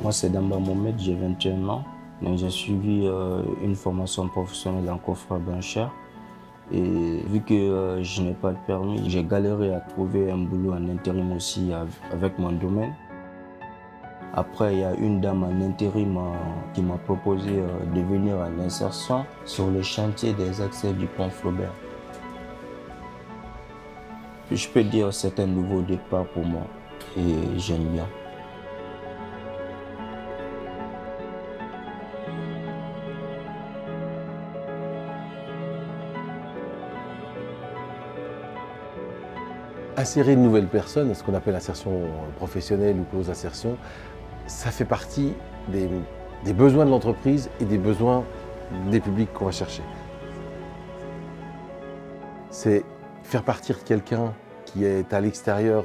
Moi, c'est Damba Mohamed, j'ai 21 ans. J'ai suivi une formation professionnelle en coffre bancaire. Et vu que je n'ai pas de permis, j'ai galéré à trouver un boulot en intérim aussi avec mon domaine. Après, il y a une dame en intérim qui m'a proposé de venir en insertion sur le chantier des accès du pont Flaubert. Je peux dire que c'est un nouveau départ pour moi et j'aime bien. Insérer une nouvelle personne, ce qu'on appelle insertion professionnelle ou close insertion, ça fait partie des besoins de l'entreprise et des besoins des publics qu'on va chercher. C'est faire partir quelqu'un qui est à l'extérieur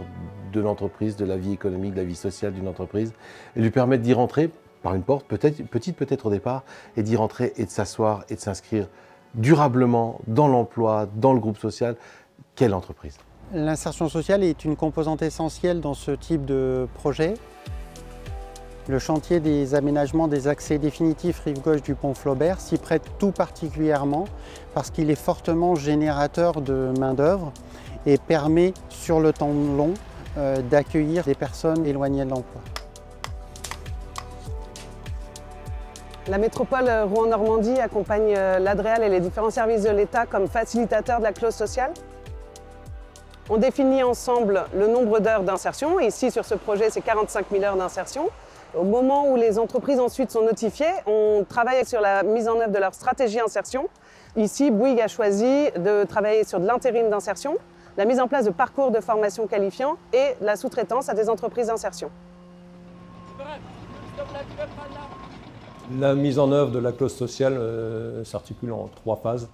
de l'entreprise, de la vie économique, de la vie sociale d'une entreprise, et lui permettre d'y rentrer par une porte, petite peut-être au départ, et d'y rentrer et de s'asseoir et de s'inscrire durablement dans l'emploi, dans le groupe social. Quelle entreprise ? L'insertion sociale est une composante essentielle dans ce type de projet. Le chantier des aménagements des accès définitifs rive gauche du pont Flaubert s'y prête tout particulièrement parce qu'il est fortement générateur de main-d'œuvre et permet sur le temps long d'accueillir des personnes éloignées de l'emploi. La métropole Rouen-Normandie accompagne l'Adréal et les différents services de l'État comme facilitateurs de la clause sociale. On définit ensemble le nombre d'heures d'insertion. Ici, sur ce projet, c'est 45 000 heures d'insertion. Au moment où les entreprises ensuite sont notifiées, on travaille sur la mise en œuvre de leur stratégie insertion. Ici, Bouygues a choisi de travailler sur de l'intérim d'insertion, la mise en place de parcours de formation qualifiants et la sous-traitance à des entreprises d'insertion. La mise en œuvre de la clause sociale s'articule en 3 phases.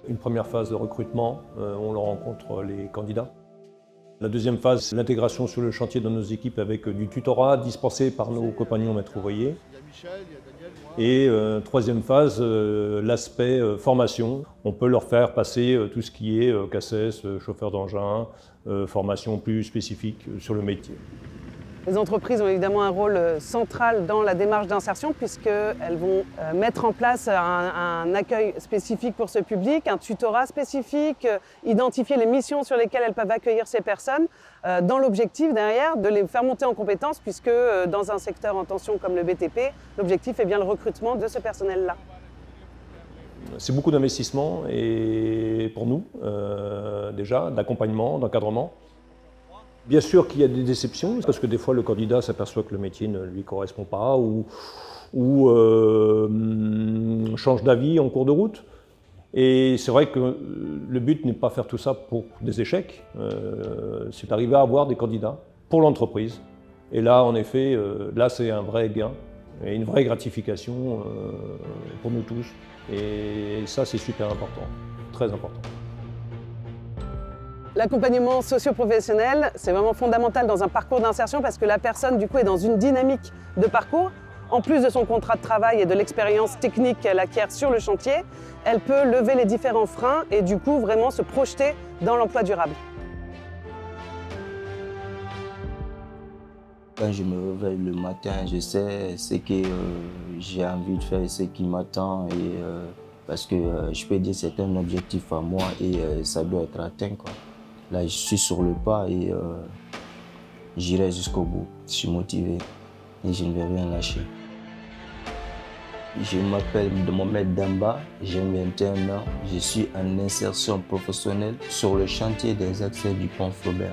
Une première phase de recrutement, on rencontre les candidats. La deuxième phase, c'est l'intégration sur le chantier dans nos équipes avec du tutorat dispensé par nos compagnons maîtres ouvriers. Et troisième phase, l'aspect formation. On peut leur faire passer tout ce qui est CACES, chauffeur d'engin, formation plus spécifique sur le métier. Les entreprises ont évidemment un rôle central dans la démarche d'insertion puisqu'elles vont mettre en place un accueil spécifique pour ce public, un tutorat spécifique, identifier les missions sur lesquelles elles peuvent accueillir ces personnes, dans l'objectif derrière de les faire monter en compétences puisque dans un secteur en tension comme le BTP, l'objectif est bien le recrutement de ce personnel-là. C'est beaucoup d'investissement et pour nous, déjà, d'accompagnement, d'encadrement. Bien sûr qu'il y a des déceptions, parce que des fois le candidat s'aperçoit que le métier ne lui correspond pas ou change d'avis en cours de route. Et c'est vrai que le but n'est pas faire tout ça pour des échecs, c'est d'arriver à avoir des candidats pour l'entreprise. Et là, en effet, là c'est un vrai gain et une vraie gratification pour nous tous. Et ça, c'est super important, très important. L'accompagnement socio-professionnel, c'est vraiment fondamental dans un parcours d'insertion parce que la personne, du coup, est dans une dynamique de parcours. En plus de son contrat de travail et de l'expérience technique qu'elle acquiert sur le chantier, elle peut lever les différents freins et du coup, vraiment se projeter dans l'emploi durable. Quand je me réveille le matin, je sais ce que j'ai envie de faire, ce qui m'attend. Parce que je peux dire que c'est un objectif à moi et ça doit être atteint, quoi. Là, je suis sur le pas et j'irai jusqu'au bout. Je suis motivé et je ne vais rien lâcher. Je m'appelle Mohamed Damba, j'ai 21 ans. Je suis en insertion professionnelle sur le chantier des accès du pont Flaubert.